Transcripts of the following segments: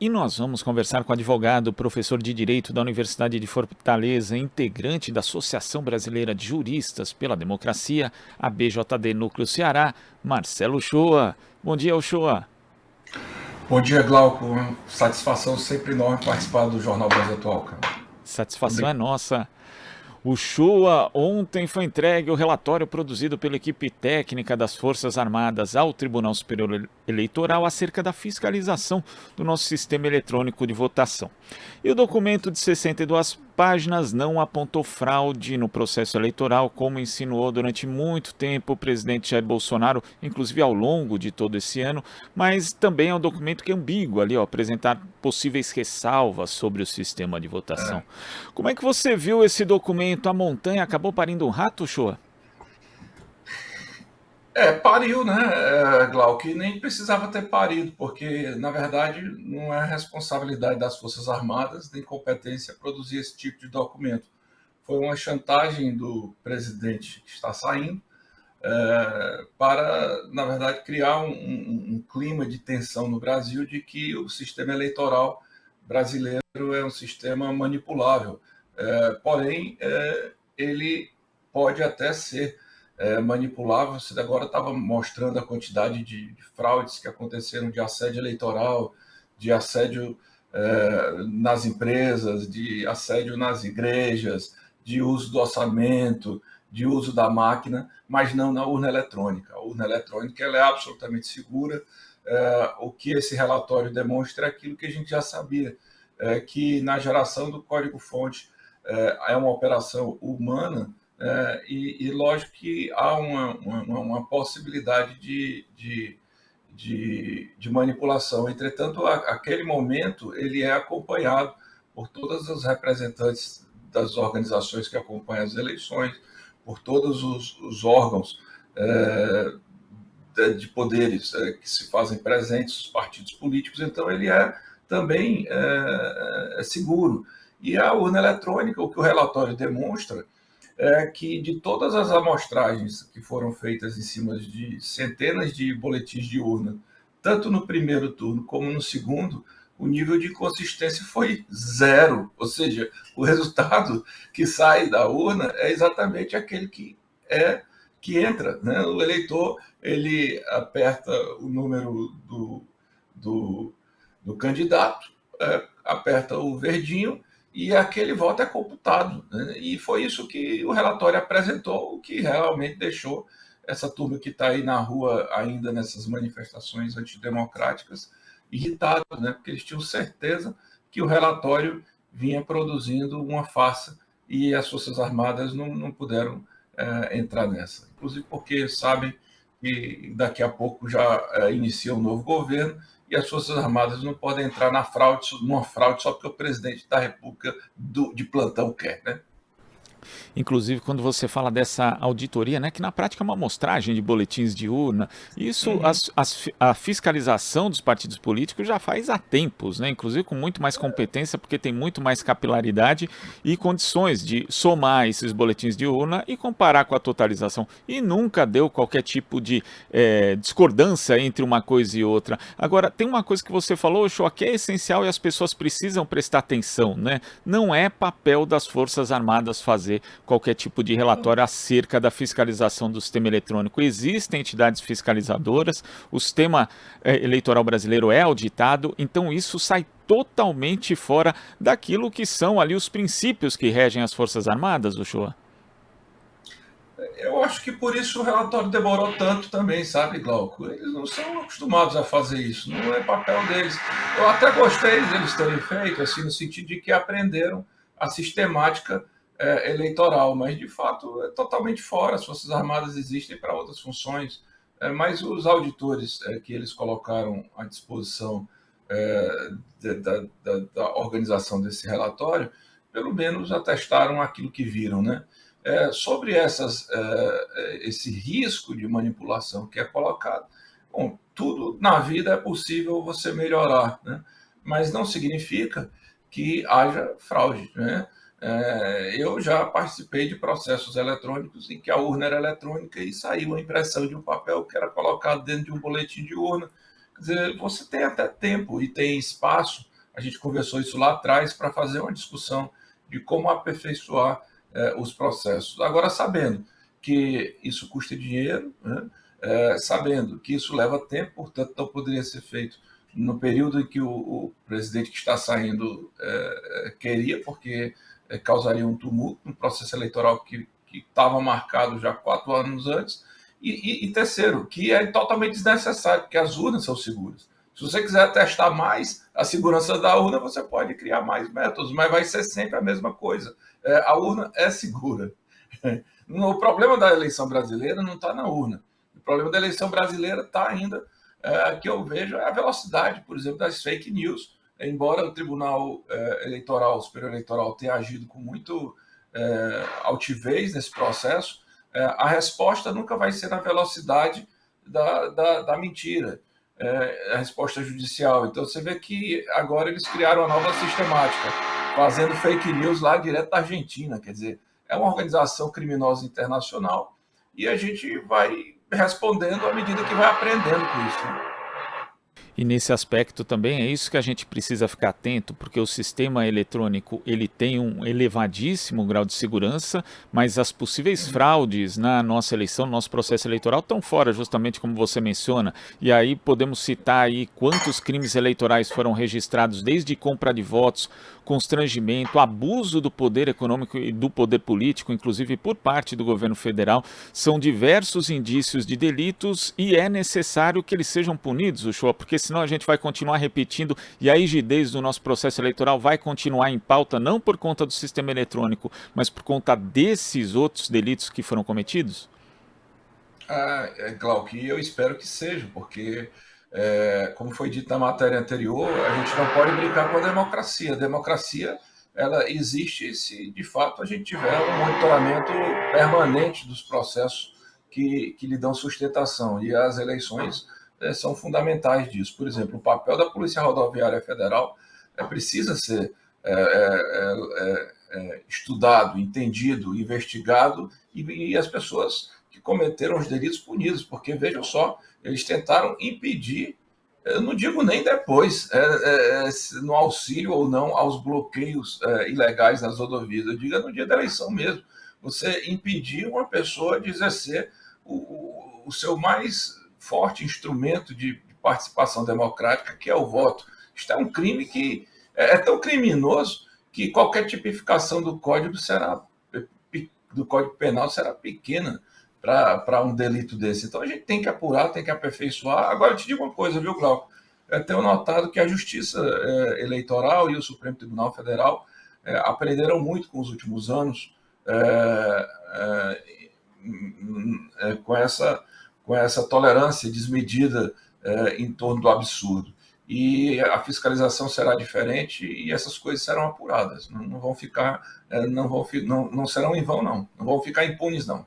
E nós vamos conversar com o advogado, professor de Direito da Universidade de Fortaleza, integrante da Associação Brasileira de Juristas pela Democracia, a BJD Núcleo Ceará, Marcelo Uchoa. Bom dia, Uchoa. Bom dia, Glauco. Satisfação sempre enorme participar do Jornal Brasil Atual, cara. Satisfação é Obrigado. nossa. Uchoa, ontem foi entregue o relatório produzido pela equipe técnica das Forças Armadas ao Tribunal Superior Eleitoral acerca da fiscalização do nosso sistema eletrônico de votação. E o documento de 62 páginas não apontou fraude no processo eleitoral, como insinuou durante muito tempo o presidente Jair Bolsonaro, inclusive ao longo de todo esse ano, mas também é um documento que é ambíguo ali, apresentar possíveis ressalvas sobre o sistema de votação. Como é que você viu esse documento? A montanha acabou parindo um rato, Shoa? Pariu, né, Glauco? E nem precisava ter parido, porque, na verdade, não é responsabilidade das Forças Armadas, nem competência produzir esse tipo de documento. Foi uma chantagem do presidente que está saindo para, na verdade, criar um clima de tensão no Brasil de que o sistema eleitoral brasileiro é um sistema manipulável. Porém, ele pode até ser manipulável. Você agora estava mostrando a quantidade de fraudes que aconteceram de assédio eleitoral, de assédio nas empresas, de assédio nas igrejas, de uso do orçamento, de uso da máquina, mas não na urna eletrônica. A urna eletrônica ela é absolutamente segura. O que esse relatório demonstra é aquilo que a gente já sabia, que na geração do código-fonte é uma operação humana, e lógico que há uma possibilidade de manipulação. Entretanto, aquele momento ele é acompanhado por todas as representantes das organizações que acompanham as eleições, por todos os órgãos de poderes que se fazem presentes, os partidos políticos. Então, ele é também seguro. E a urna eletrônica, o que o relatório demonstra é que de todas as amostragens que foram feitas em cima de centenas de boletins de urna, tanto no primeiro turno como no segundo, o nível de consistência foi zero. Ou seja, o resultado que sai da urna é exatamente aquele que entra, né? O eleitor ele aperta o número do candidato, aperta o verdinho e aquele voto é computado, né? E foi isso que o relatório apresentou, o que realmente deixou essa turma que está aí na rua ainda nessas manifestações antidemocráticas irritado, né? Porque eles tinham certeza que o relatório vinha produzindo uma farsa e as Forças Armadas não puderam entrar nessa. Inclusive porque sabem que daqui a pouco já inicia um novo governo e as Forças Armadas não podem entrar numa fraude só porque o presidente da República de plantão quer, né? Inclusive, quando você fala dessa auditoria, né, que na prática é uma amostragem de boletins de urna, isso, a fiscalização dos partidos políticos já faz há tempos, né, inclusive com muito mais competência, porque tem muito mais capilaridade e condições de somar esses boletins de urna e comparar com a totalização. E nunca deu qualquer tipo de discordância entre uma coisa e outra. Agora, tem uma coisa que você falou, Shoa, que é essencial e as pessoas precisam prestar atenção, né? Não é papel das Forças Armadas fazer qualquer tipo de relatório acerca da fiscalização do sistema eletrônico. Existem entidades fiscalizadoras, o sistema eleitoral brasileiro é auditado, então isso sai totalmente fora daquilo que são ali os princípios que regem as Forças Armadas, Uchoa. Eu acho que por isso o relatório demorou tanto também, sabe, Glauco? Eles não são acostumados a fazer isso, não é papel deles. Eu até gostei deles terem feito, assim, no sentido de que aprenderam a sistemática eleitoral, mas de fato é totalmente fora. As Forças Armadas existem para outras funções, mas os auditores que eles colocaram à disposição da organização desse relatório, pelo menos atestaram aquilo que viram, né? Sobre esse risco de manipulação que é colocado, bom, tudo na vida é possível você melhorar, né? Mas não significa que haja fraude, né? Eu já participei de processos eletrônicos em que a urna era eletrônica e saiu a impressão de um papel que era colocado dentro de um boletim de urna. Quer dizer, você tem até tempo e tem espaço A gente conversou isso lá atrás para fazer uma discussão de como aperfeiçoar os processos. Agora, sabendo que isso custa dinheiro, né? Sabendo que isso leva tempo, portanto, não poderia ser feito no período em que o presidente que está saindo queria, porque causaria um tumulto no processo eleitoral que estava marcado já 4 anos antes. E terceiro, que é totalmente desnecessário, porque as urnas são seguras. Se você quiser testar mais a segurança da urna, você pode criar mais métodos, mas vai ser sempre a mesma coisa. A urna é segura. O problema da eleição brasileira não está na urna. O problema da eleição brasileira está ainda, que eu vejo, é a velocidade, por exemplo, das fake news. Embora o Tribunal Eleitoral, o Superior Eleitoral, tenha agido com muito altivez nesse processo, a resposta nunca vai ser na velocidade da mentira, a resposta judicial. Então você vê que agora eles criaram uma nova sistemática, fazendo fake news lá direto da Argentina, quer dizer, é uma organização criminosa internacional e a gente vai respondendo à medida que vai aprendendo com isso, né? E nesse aspecto também é isso que a gente precisa ficar atento, porque o sistema eletrônico ele tem um elevadíssimo grau de segurança, mas as possíveis fraudes na nossa eleição, no nosso processo eleitoral, estão fora, justamente como você menciona. E aí podemos citar aí quantos crimes eleitorais foram registrados, desde compra de votos, constrangimento, abuso do poder econômico e do poder político, inclusive por parte do governo federal. São diversos indícios de delitos e é necessário que eles sejam punidos, Uchoa, porque senão a gente vai continuar repetindo e a rigidez do nosso processo eleitoral vai continuar em pauta, não por conta do sistema eletrônico, mas por conta desses outros delitos que foram cometidos? Glauco, e eu espero que seja, porque, como foi dito na matéria anterior, a gente não pode brincar com a democracia. A democracia ela existe se, de fato, a gente tiver um monitoramento permanente dos processos que lhe dão sustentação. E as eleições são fundamentais disso. Por exemplo, o papel da Polícia Rodoviária Federal precisa ser estudado, entendido, investigado e as pessoas que cometeram os delitos punidos, porque vejam só, eles tentaram impedir, eu não digo nem depois, no auxílio ou não aos bloqueios ilegais nas rodovias, eu digo no dia da eleição mesmo, você impedir uma pessoa de exercer o seu mais forte instrumento de participação democrática, que é o voto. Isto é um crime que é tão criminoso que qualquer tipificação do Código Penal será pequena para um delito desse. Então a gente tem que apurar, tem que aperfeiçoar. Agora eu te digo uma coisa, viu, Glauco? Eu tenho notado que a Justiça Eleitoral e o Supremo Tribunal Federal aprenderam muito com os últimos anos com essa tolerância desmedida em torno do absurdo. E a fiscalização será diferente e essas coisas serão apuradas. Não vão ficar, não serão em vão, não. Não vão ficar impunes, não.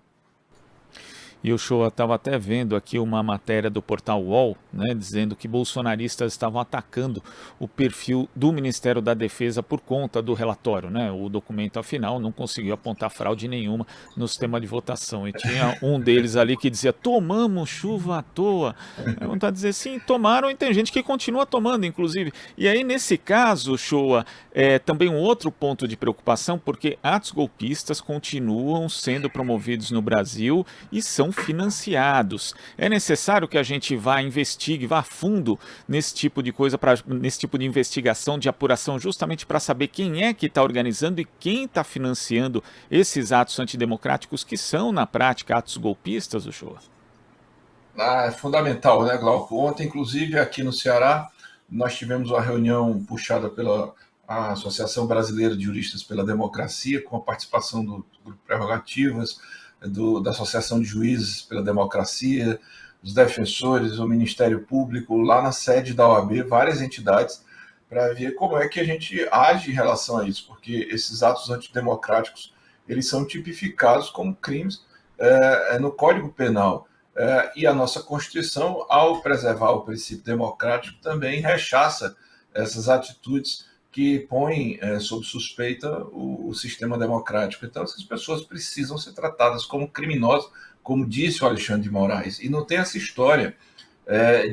E o Show estava até vendo aqui uma matéria do portal UOL, né, dizendo que bolsonaristas estavam atacando o perfil do Ministério da Defesa por conta do relatório, né? O documento, afinal, não conseguiu apontar fraude nenhuma no sistema de votação. E tinha um deles ali que dizia, tomamos chuva à toa. Aí vontade de dizer, sim, tomaram, e tem gente que continua tomando, inclusive. E aí, nesse caso, Shoa, também um outro ponto de preocupação, porque atos golpistas continuam sendo promovidos no Brasil e são financiados. É necessário que a gente investigue, vá a fundo nesse tipo de coisa, nesse tipo de investigação, de apuração, justamente para saber quem é que está organizando e quem está financiando esses atos antidemocráticos que são, na prática, atos golpistas, Uchoa. É fundamental, né, Glauco? Ontem, inclusive, aqui no Ceará, nós tivemos uma reunião puxada pela Associação Brasileira de Juristas pela Democracia, com a participação do Grupo Prerrogativas, da Associação de Juízes pela Democracia, dos defensores, o Ministério Público, lá na sede da OAB, várias entidades, para ver como é que a gente age em relação a isso, porque esses atos antidemocráticos, eles são tipificados como crimes no Código Penal. E a nossa Constituição, ao preservar o princípio democrático, também rechaça essas atitudes que põem sob suspeita o sistema democrático. Então, essas pessoas precisam ser tratadas como criminosas, como disse o Alexandre de Moraes. E não tem essa história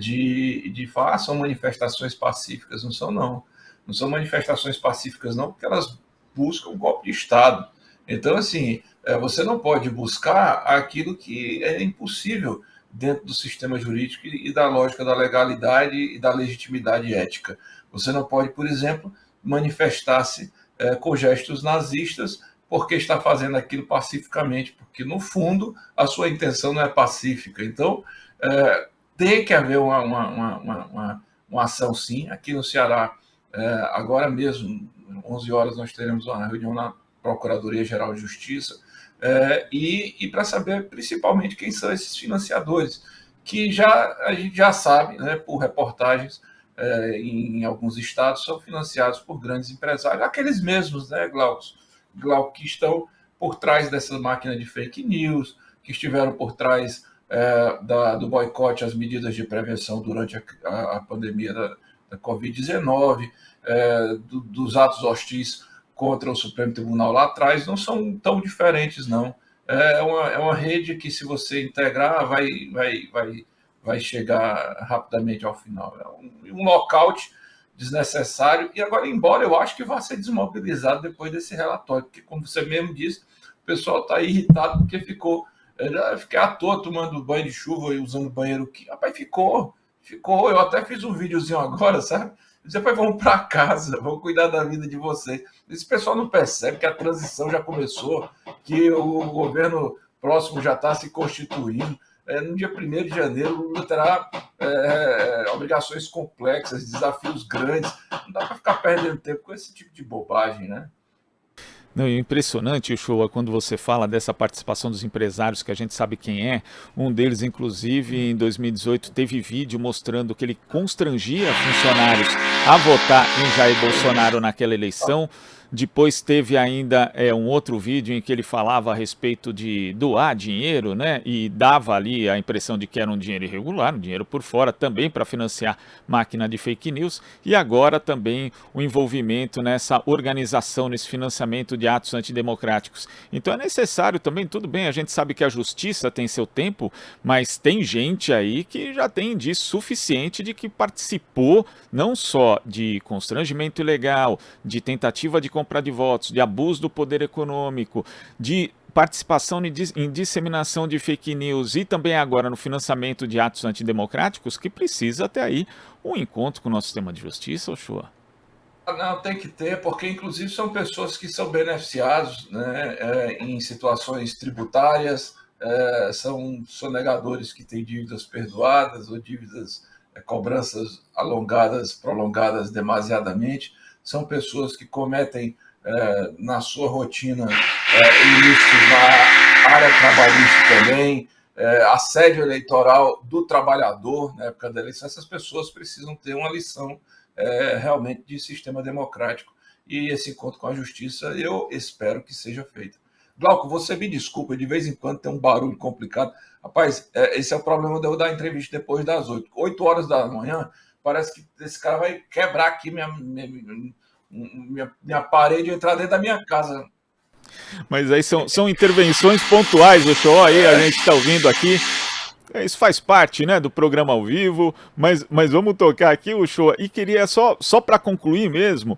de falar, são manifestações pacíficas, não são, não. não são manifestações pacíficas, não, porque elas buscam um golpe de Estado. Então, assim, você não pode buscar aquilo que é impossível dentro do sistema jurídico e da lógica da legalidade e da legitimidade ética. Você não pode, por exemplo, manifestar-se com gestos nazistas porque está fazendo aquilo pacificamente, porque, no fundo, a sua intenção não é pacífica. Então, tem que haver uma ação, sim. Aqui no Ceará, agora mesmo, 11 horas, nós teremos uma reunião na Procuradoria-Geral de Justiça, e para saber, principalmente, quem são esses financiadores, que a gente já sabe, né, por reportagens, em alguns estados, são financiados por grandes empresários, aqueles mesmos, né, Glauco, que estão por trás dessa máquina de fake news, que estiveram por trás do boicote às medidas de prevenção durante a pandemia da Covid-19, dos atos hostis contra o Supremo Tribunal lá atrás, não são tão diferentes, não. É uma rede que, se você integrar, vai chegar rapidamente ao final. É um lockout desnecessário. E agora, embora eu acho que vai ser desmobilizado depois desse relatório, porque, como você mesmo disse, o pessoal está irritado porque fiquei à toa tomando banho de chuva e usando banheiro. Rapaz, ficou. Eu até fiz um videozinho agora, sabe? Depois vamos para casa, vamos cuidar da vida de vocês. Esse pessoal não percebe que a transição já começou, que o governo próximo já está se constituindo. No dia 1º de janeiro, o Lula terá obrigações complexas, desafios grandes. Não dá para ficar perdendo tempo com esse tipo de bobagem, né? Não, é impressionante, Uchoa, quando você fala dessa participação dos empresários, que a gente sabe quem é. Um deles, inclusive, em 2018, teve vídeo mostrando que ele constrangia funcionários a votar em Jair Bolsonaro naquela eleição. Depois teve ainda um outro vídeo em que ele falava a respeito de doar dinheiro, né? E dava ali a impressão de que era um dinheiro irregular, um dinheiro por fora, também para financiar máquina de fake news. E agora também o envolvimento nessa organização, nesse financiamento de atos antidemocráticos. Então é necessário também, tudo bem, a gente sabe que a justiça tem seu tempo, mas tem gente aí que já tem indício suficiente de que participou não só de constrangimento ilegal, de tentativa de compra de votos, de abuso do poder econômico, de participação em disseminação de fake news e também agora no financiamento de atos antidemocráticos, que precisa ter aí um encontro com o nosso sistema de justiça, Uchoa. Não, tem que ter, porque inclusive são pessoas que são beneficiados, né, em situações tributárias, são sonegadores que têm dívidas perdoadas ou dívidas, cobranças alongadas, prolongadas demasiadamente, são pessoas que cometem na sua rotina ilícitos na área trabalhista também, assédio eleitoral do trabalhador na época da eleição. Essas pessoas precisam ter uma lição realmente de sistema democrático, e esse encontro com a justiça eu espero que seja feito. Glauco, você me desculpa, de vez em quando tem um barulho complicado. Rapaz, esse é o problema de eu dar entrevista depois das 8 horas da manhã. Parece que esse cara vai quebrar aqui minha parede e entrar dentro da minha casa. Mas aí são intervenções pontuais, o show aí a gente está ouvindo aqui. Isso faz parte, né, do programa ao vivo, mas vamos tocar aqui o show. E queria só para concluir mesmo,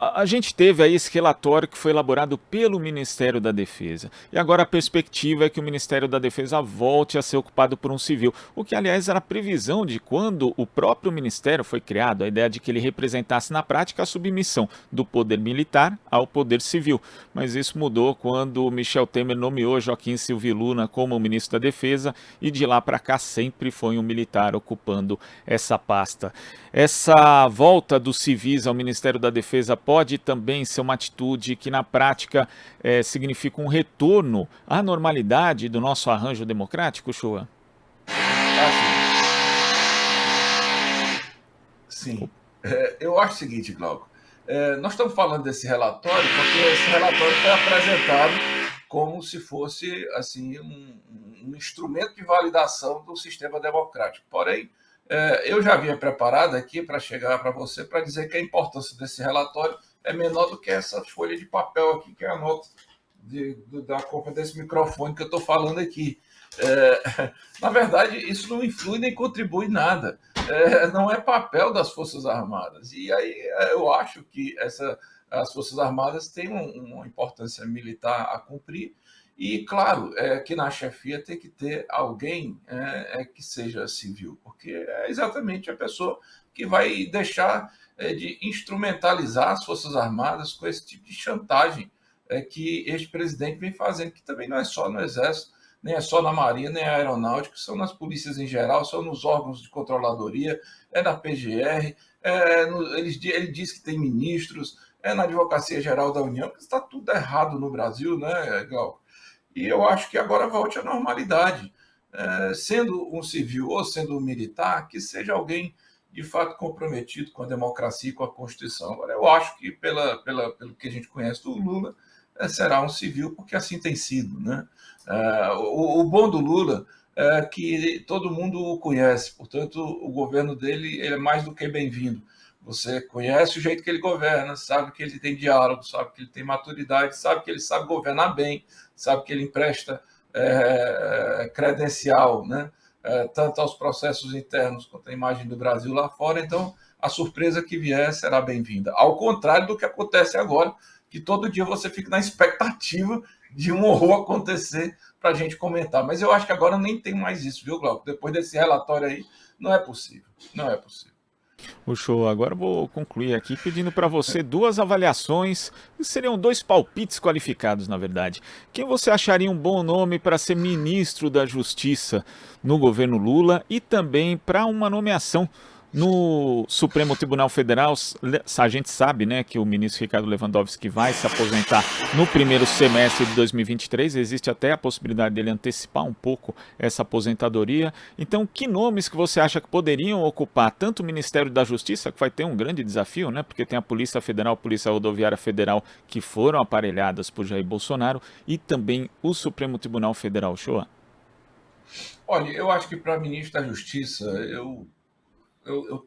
a gente teve aí esse relatório que foi elaborado pelo Ministério da Defesa. E agora a perspectiva é que o Ministério da Defesa volte a ser ocupado por um civil. O que, aliás, era a previsão de quando o próprio Ministério foi criado, a ideia de que ele representasse na prática a submissão do poder militar ao poder civil. Mas isso mudou quando Michel Temer nomeou Joaquim Silvio Luna como ministro da Defesa, e de lá para cá sempre foi um militar ocupando essa pasta. Essa volta dos civis ao Ministério da Defesa pode também ser uma atitude que na prática significa um retorno à normalidade do nosso arranjo democrático, Uchoa? Sim. Eu acho o seguinte, Glauco, nós estamos falando desse relatório porque esse relatório foi apresentado como se fosse assim um instrumento de validação do sistema democrático. Porém, eu já havia preparado aqui para chegar para você para dizer que a importância desse relatório é menor do que essa folha de papel aqui, que é a nota da compra desse microfone que eu estou falando aqui. Na verdade, isso não influi nem contribui nada. não é papel das Forças Armadas. E aí eu acho que as Forças Armadas têm uma importância militar a cumprir. E, claro, que na chefia tem que ter alguém que seja civil, porque é exatamente a pessoa que vai deixar de instrumentalizar as Forças Armadas com esse tipo de chantagem que este presidente vem fazendo, que também não é só no Exército, nem é só na Marinha, nem na Aeronáutica, são nas polícias em geral, são nos órgãos de controladoria, é na PGR, ele diz que tem ministros, é na Advocacia Geral da União, que está tudo errado no Brasil, né, Glauco? E eu acho que agora volte à normalidade. Sendo um civil ou sendo um militar, que seja alguém de fato comprometido com a democracia e com a Constituição. Agora, eu acho que, pelo que a gente conhece do Lula, será um civil, porque assim tem sido. Né? O bom do Lula é que todo mundo o conhece, portanto, o governo dele é mais do que bem-vindo. Você conhece o jeito que ele governa, sabe que ele tem diálogo, sabe que ele tem maturidade, sabe que ele sabe governar bem, sabe que ele empresta credencial, né? Tanto aos processos internos quanto à imagem do Brasil lá fora. Então, a surpresa que vier será bem-vinda. Ao contrário do que acontece agora, que todo dia você fica na expectativa de um horror acontecer para a gente comentar. Mas eu acho que agora nem tem mais isso, viu, Glauco? Depois desse relatório aí, não é possível. Não é possível. O show, agora eu vou concluir aqui pedindo para você duas avaliações, que seriam dois palpites qualificados, na verdade. Quem você acharia um bom nome para ser ministro da Justiça no governo Lula e também para uma nomeação no Supremo Tribunal Federal? A gente sabe, né, que o ministro Ricardo Lewandowski vai se aposentar no primeiro semestre de 2023. Existe até a possibilidade dele antecipar um pouco essa aposentadoria. Então, que nomes que você acha que poderiam ocupar tanto o Ministério da Justiça, que vai ter um grande desafio, né, porque tem a Polícia Federal, a Polícia Rodoviária Federal, que foram aparelhadas por Jair Bolsonaro, e também o Supremo Tribunal Federal, Shoa? Olha, eu acho que para ministro da Justiça, eu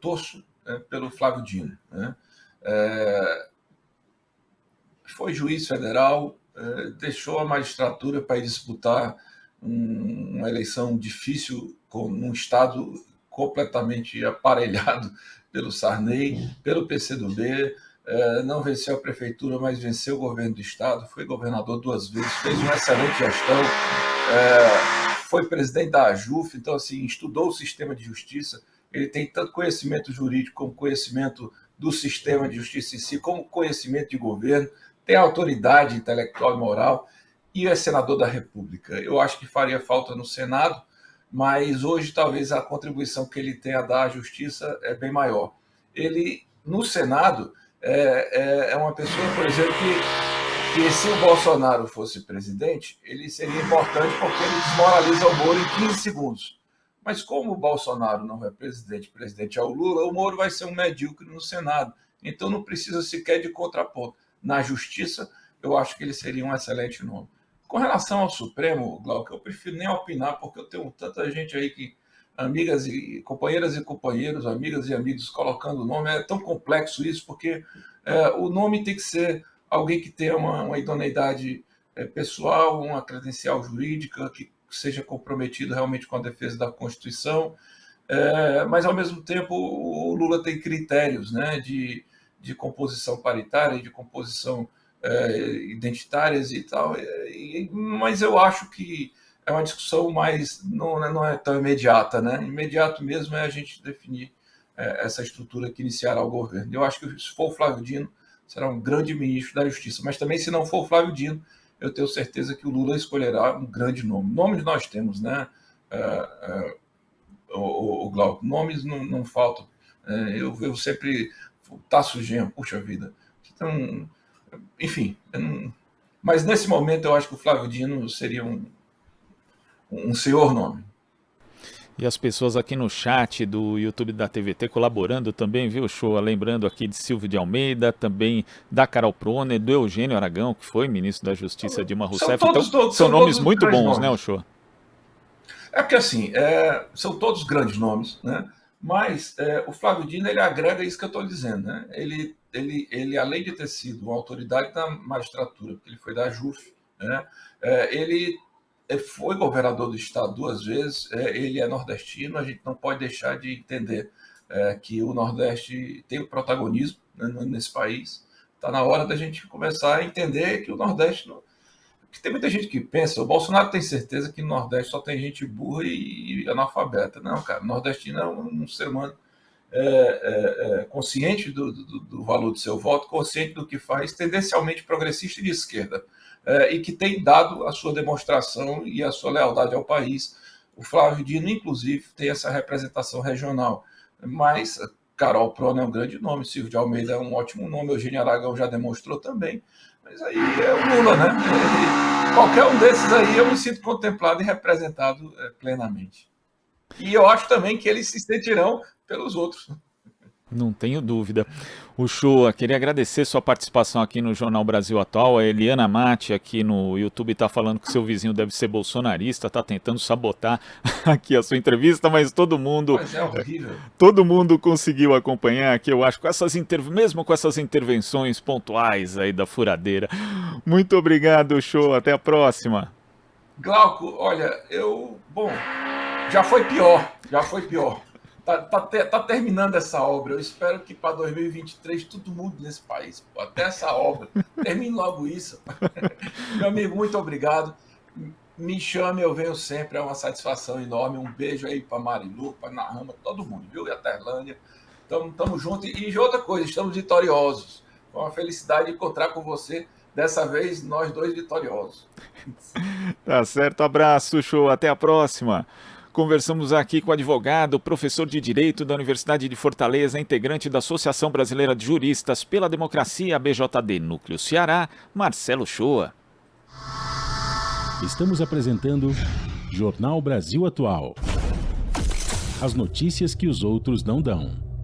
torço pelo Flávio Dino. Né? É, foi juiz federal, deixou a magistratura para ir disputar uma eleição difícil num estado completamente aparelhado pelo Sarney, pelo PCdoB, não venceu a prefeitura, mas venceu o governo do estado, foi governador 2 vezes, fez uma excelente gestão, foi presidente da AJUF, então assim, estudou o sistema de justiça, ele tem tanto conhecimento jurídico como conhecimento do sistema de justiça em si, como conhecimento de governo, tem autoridade intelectual e moral e é senador da República. Eu acho que faria falta no Senado, mas hoje talvez a contribuição que ele tem a dar à justiça é bem maior. Ele, no Senado, é uma pessoa, por exemplo, que se o Bolsonaro fosse presidente, ele seria importante porque ele desmoraliza o Moro em 15 segundos. Mas como o Bolsonaro não é presidente, presidente é o Lula, o Moro vai ser um medíocre no Senado. Então não precisa sequer de contraponto. Na Justiça, eu acho que ele seria um excelente nome. Com relação ao Supremo, Glauco, eu prefiro nem opinar, porque eu tenho tanta gente aí que, amigas e companheiros, amigas e amigos colocando o nome, é tão complexo isso, porque o nome tem que ser alguém que tenha uma idoneidade pessoal, uma credencial jurídica, que seja comprometido realmente com a defesa da Constituição, mas ao mesmo tempo o Lula tem critérios, né, de composição paritária, de composição identitárias e tal, mas eu acho que é uma discussão mais, não é tão imediata, né? Imediato mesmo é a gente definir essa estrutura que iniciará o governo. Eu acho que se for o Flávio Dino, será um grande ministro da Justiça, mas também se não for o Flávio Dino, eu tenho certeza que o Lula escolherá um grande nome. Nomes nós temos, né? O Glauco, nomes não faltam. Eu sempre... Tasso Genro, puxa vida. Então, enfim, mas nesse momento eu acho que o Flávio Dino seria um senhor nome. E as pessoas aqui no chat do YouTube da TVT colaborando também, viu, Show? Lembrando aqui de Silvio de Almeida, também da Carol Proner, do Eugênio Aragão, que foi ministro da Justiça Dilma Rousseff. Então, são nomes muito bons, né, o Show? É porque, assim, são todos grandes nomes, né? Mas o Flávio Dino, ele agrega isso que eu estou dizendo, né? Ele, além de ter sido uma autoridade da magistratura, porque ele foi da JUF, né? Ele foi governador do estado 2 vezes, ele é nordestino, a gente não pode deixar de entender que o Nordeste tem o protagonismo, né, nesse país. Está na hora da gente começar a entender que o Nordeste... Porque tem muita gente que pensa, o Bolsonaro tem certeza que no Nordeste só tem gente burra e analfabeta. Não, cara, o nordestino é um ser humano consciente do valor do seu voto, consciente do que faz, tendencialmente progressista e de esquerda, e que tem dado a sua demonstração e a sua lealdade ao país. O Flávio Dino, inclusive, tem essa representação regional. Mas Carol Prona é um grande nome, Silvio de Almeida é um ótimo nome, Eugênio Aragão já demonstrou também. Mas aí é o Lula, né? Qualquer um desses aí eu me sinto contemplado e representado plenamente. E eu acho também que eles se sentirão pelos outros. Não tenho dúvida. Uchoa, queria agradecer sua participação aqui no Jornal Brasil Atual. A Eliana Mate aqui no YouTube está falando que seu vizinho deve ser bolsonarista, está tentando sabotar aqui a sua entrevista, mas todo mundo... Mas é horrível. Todo mundo conseguiu acompanhar aqui, eu acho, mesmo com essas intervenções pontuais aí da furadeira. Muito obrigado, Uchoa. Até a próxima. Glauco, olha, bom, já foi pior. Tá terminando essa obra. Eu espero que para 2023 tudo mude nesse país. Até essa obra. Termine logo isso. Meu amigo, muito obrigado. Me chame, eu venho sempre. É uma satisfação enorme. Um beijo aí para Marilu, para Nahama, todo mundo, viu? E a Terlândia. Tamo junto. E de outra coisa, estamos vitoriosos. Foi uma felicidade encontrar com você. Dessa vez, nós dois vitoriosos. Tá certo. Abraço, show. Até a próxima. Conversamos aqui com o advogado, professor de Direito da Universidade de Fortaleza, integrante da Associação Brasileira de Juristas pela Democracia, BJD Núcleo Ceará, Marcelo Uchoa. Estamos apresentando Jornal Brasil Atual. As notícias que os outros não dão.